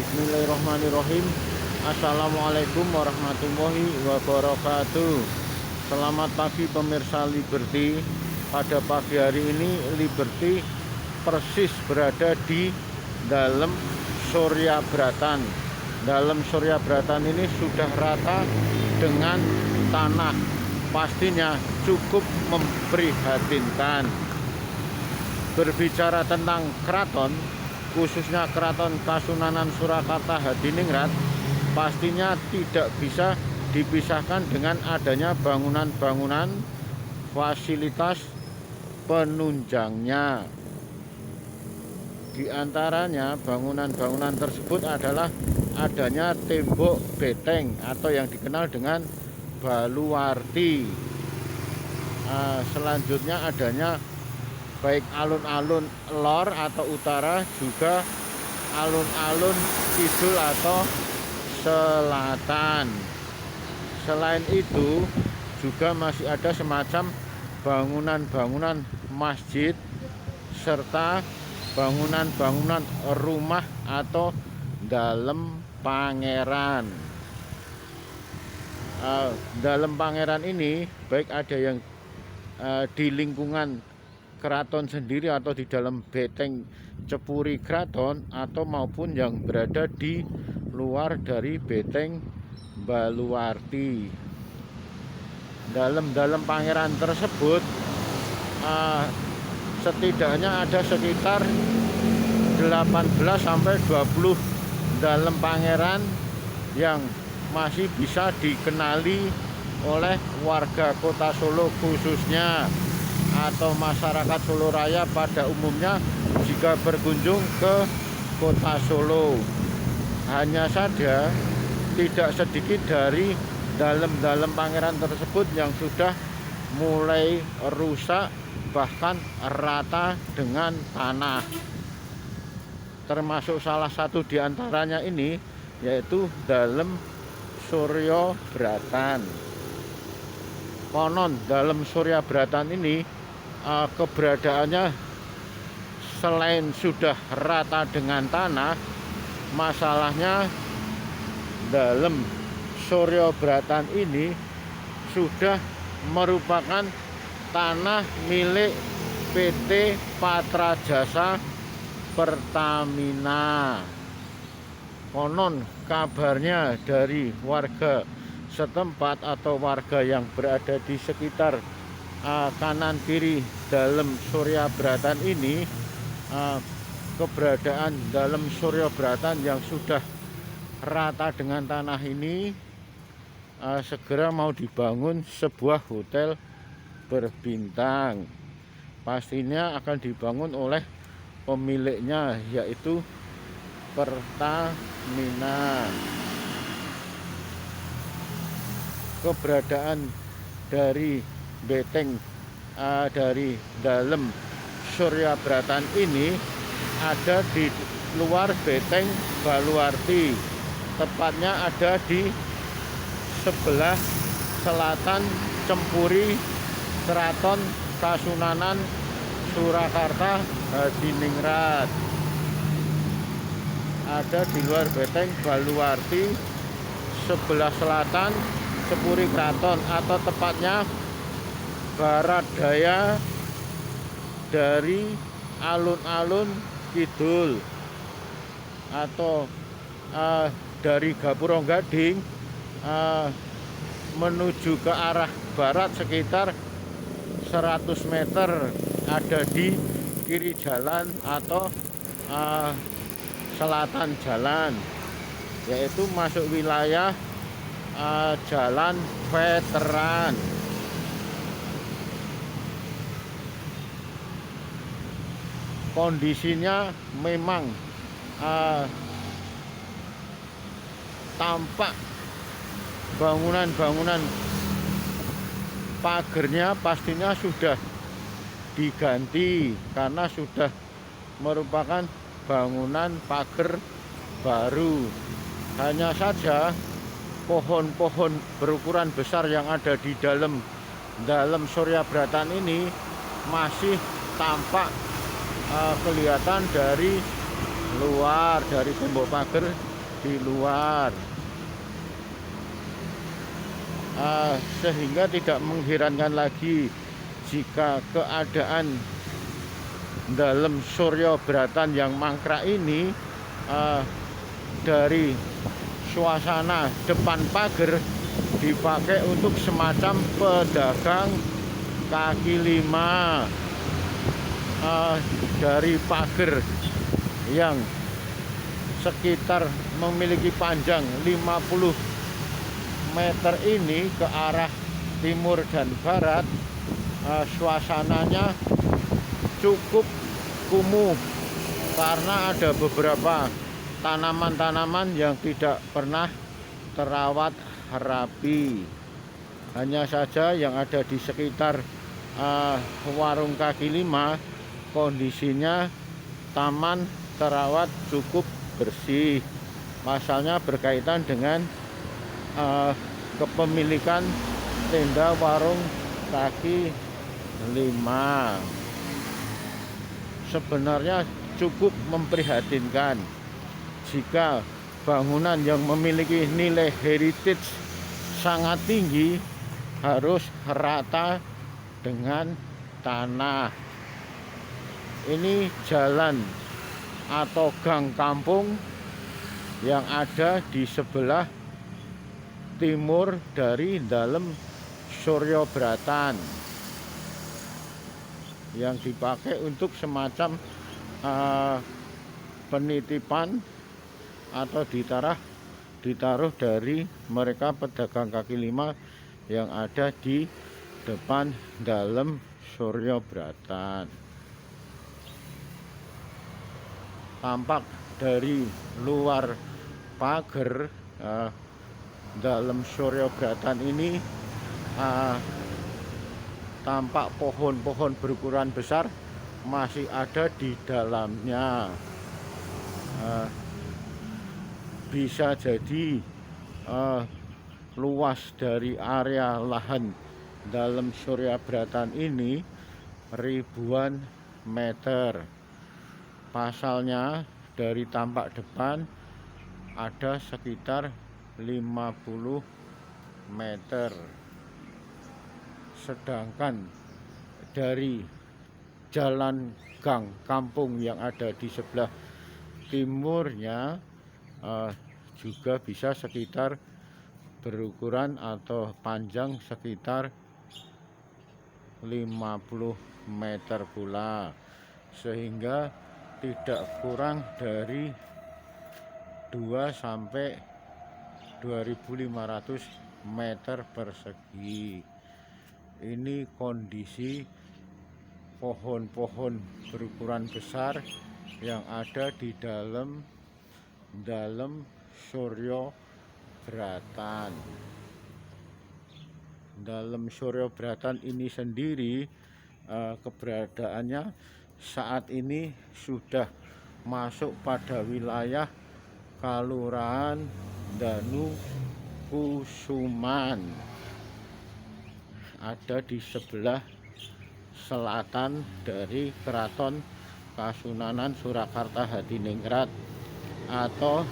Bismillahirrahmanirrahim. Assalamualaikum warahmatullahi wabarakatuh. Selamat pagi pemirsa Liberty. Pada pagi hari ini Liberty persis berada di dalam Surya Bratan. Dalam Surya Bratan ini sudah rata dengan tanah. Pastinya cukup memprihatinkan. Berbicara tentang keraton, khususnya Keraton Kasunanan Surakarta Hadiningrat, pastinya tidak bisa dipisahkan dengan adanya bangunan-bangunan fasilitas penunjangnya. Di antaranya bangunan-bangunan tersebut adalah adanya tembok beteng atau yang dikenal dengan baluarti. Selanjutnya adanya baik alun-alun lor atau utara, juga alun-alun kidul atau selatan. Selain itu juga masih ada semacam bangunan-bangunan masjid serta bangunan-bangunan rumah atau dalem pangeran. Dalem pangeran ini baik ada yang di lingkungan keraton sendiri atau di dalam beteng cepuri keraton, atau maupun yang berada di luar dari beteng baluarti. Dalam pangeran tersebut setidaknya ada sekitar 18 sampai 20 dalam pangeran yang masih bisa dikenali oleh warga Kota Solo khususnya, atau masyarakat Solo Raya pada umumnya jika berkunjung ke Kota Solo. Hanya saja tidak sedikit dari dalam pangeran tersebut yang sudah mulai rusak, bahkan rata dengan tanah. Termasuk salah satu di antaranya ini yaitu dalem Surya Bratan. Konon dalem Surya Bratan ini keberadaannya selain sudah rata dengan tanah, masalahnya dalam Surya Bratan ini sudah merupakan tanah milik PT Patra Jasa Pertamina. Konon kabarnya dari warga setempat atau warga yang berada di sekitar kanan kiri dalam Surya Bratan ini, keberadaan dalam Surya Bratan yang sudah rata dengan tanah ini segera mau dibangun sebuah hotel berbintang. Pastinya akan dibangun oleh pemiliknya, yaitu Pertamina. Keberadaan dari beteng dari dalam Surya Bratan ini ada di luar beteng baluarti, tepatnya ada di sebelah selatan Cempuri Keraton Kasunanan Surakarta Hadiningrat. Ada di luar beteng baluarti sebelah selatan Cepuri Keraton, atau tepatnya barat daya dari alun-alun kidul, atau dari Gapura Gading menuju ke arah barat sekitar 100 meter ada di kiri jalan atau selatan jalan, yaitu masuk wilayah Jalan Veteran. Kondisinya memang tampak bangunan-bangunan pagernya pastinya sudah diganti karena sudah merupakan bangunan pagar baru. Hanya saja pohon-pohon berukuran besar yang ada di dalam Surya Bratan ini masih tampak kelihatan dari luar, dari tembok pagar di luar. Sehingga tidak mengherankan lagi jika keadaan dalam Surya Bratan yang mangkrak ini, dari suasana depan pagar dipakai untuk semacam pedagang kaki lima. Dari pagar yang sekitar memiliki panjang 50 meter ini ke arah timur dan barat, suasananya cukup kumuh karena ada beberapa tanaman-tanaman yang tidak pernah terawat rapi. Hanya saja yang ada di sekitar warung kaki lima kondisinya taman terawat cukup bersih. Pasalnya berkaitan dengan kepemilikan tenda warung kaki lima. Sebenarnya cukup memprihatinkan jika bangunan yang memiliki nilai heritage sangat tinggi harus rata dengan tanah. Ini jalan atau gang kampung yang ada di sebelah timur dari dalam Surya Bratan yang dipakai untuk semacam penitipan atau ditaruh dari mereka pedagang kaki lima yang ada di depan dalam Surya Bratan. Tampak dari luar pagar dalam Surya Bratan ini, tampak pohon-pohon berukuran besar masih ada di dalamnya. Bisa jadi luas dari area lahan dalam Surya Bratan ini ribuan meter. Pasalnya dari tampak depan ada sekitar 50 meter. Sedangkan dari jalan gang kampung yang ada di sebelah timurnya juga bisa sekitar berukuran atau panjang sekitar 50 meter pula, sehingga tidak kurang dari 2 sampai 2.500 meter persegi. Ini kondisi pohon-pohon berukuran besar yang ada di dalam Surya Bratan. Dalam Surya Bratan ini sendiri, keberadaannya saat ini sudah masuk pada wilayah Kelurahan Danu Kusuman, ada di sebelah selatan dari Keraton Kasunanan Surakarta Hadiningrat, atau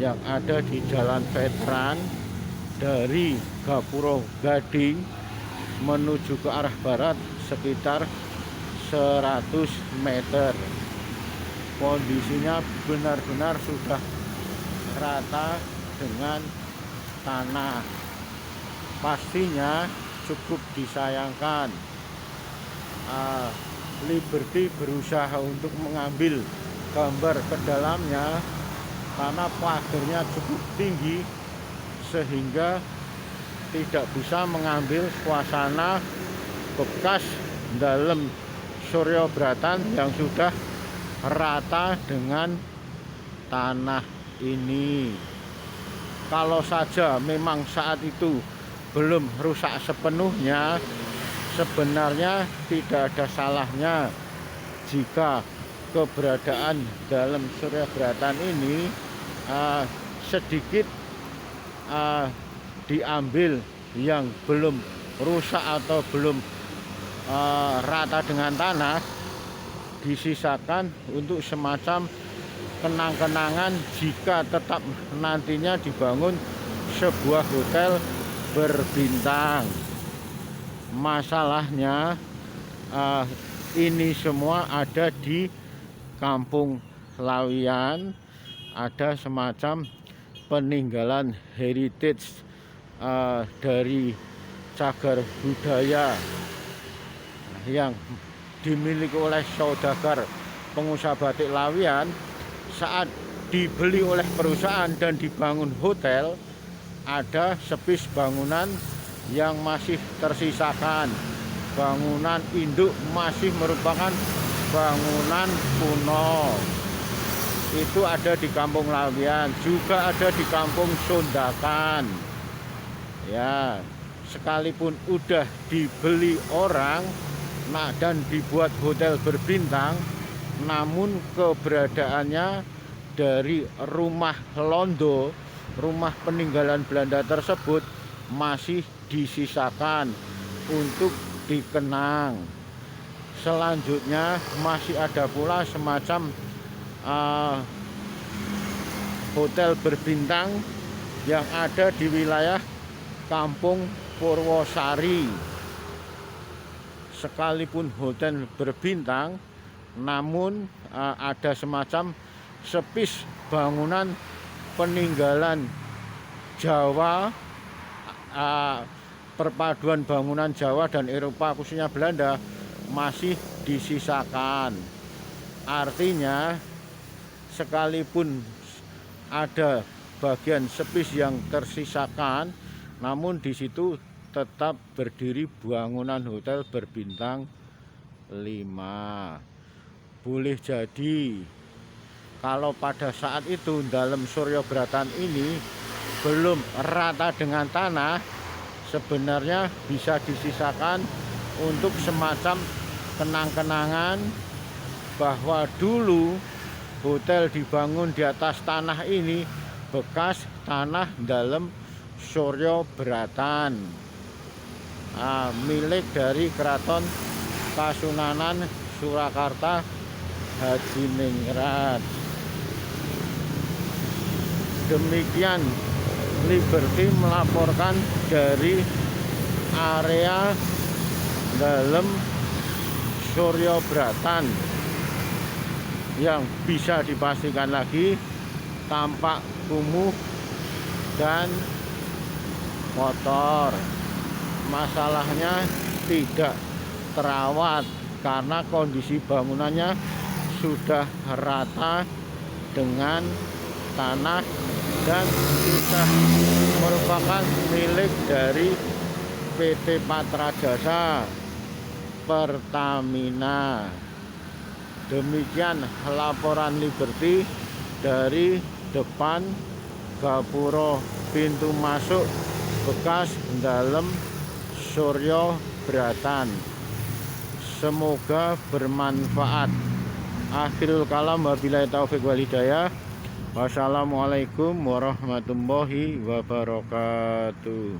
yang ada di Jalan Veteran dari Gapuro Gading menuju ke arah barat sekitar 100 meter. Kondisinya benar-benar sudah rata dengan tanah. Pastinya cukup disayangkan. Liberty berusaha untuk mengambil gambar ke dalamnya karena pagarnya cukup tinggi sehingga tidak bisa mengambil suasana bekas dalam Surya Bratan yang sudah rata dengan tanah ini. Kalau saja memang saat itu belum rusak sepenuhnya, sebenarnya tidak ada salahnya jika keberadaan dalam Surya Bratan ini sedikit diambil yang belum rusak atau belum rata dengan tanah, disisakan untuk semacam kenang-kenangan jika tetap nantinya dibangun sebuah hotel berbintang. Masalahnya ini semua ada di Kampung Lawian, ada semacam peninggalan heritage dari cagar budaya yang dimiliki oleh saudagar pengusaha batik Lawian. Saat dibeli oleh perusahaan dan dibangun hotel, ada spis bangunan yang masih tersisakan. Bangunan induk masih merupakan bangunan kuno. Itu ada di Kampung Lawian, juga ada di Kampung Sondakan. Ya, sekalipun udah dibeli orang dan dibuat hotel berbintang, namun keberadaannya dari rumah Londo, rumah peninggalan Belanda tersebut masih disisakan untuk dikenang. Selanjutnya masih ada pula semacam hotel berbintang yang ada di wilayah Kampung Purwosari. Sekalipun hotel berbintang, namun ada semacam spis bangunan peninggalan Jawa, perpaduan bangunan Jawa dan Eropa khususnya Belanda masih disisakan. Artinya sekalipun ada bagian spis yang tersisakan, namun di situ tetap berdiri bangunan hotel berbintang 5. Boleh jadi kalau pada saat itu dalam Suryo Bratan ini belum rata dengan tanah, sebenarnya bisa disisakan untuk semacam kenang-kenangan bahwa dulu hotel dibangun di atas tanah ini bekas tanah dalam Suryo Bratan, milik dari Keraton Kasunanan Surakarta Hadiningrat. Demikian Liberty melaporkan dari area dalam Suryo Bratan yang bisa dipastikan lagi tampak kumuh dan kotor. Masalahnya tidak terawat karena kondisi bangunannya sudah rata dengan tanah dan sudah merupakan milik dari PT Patra Jasa Pertamina. Demikian laporan Liberty dari depan gapura pintu masuk bekas dalam Suryo Bratan. Semoga bermanfaat. Akhirul kalam, wabillahi taufik wal hidayah. Wassalamualaikum warahmatullahi wabarakatuh.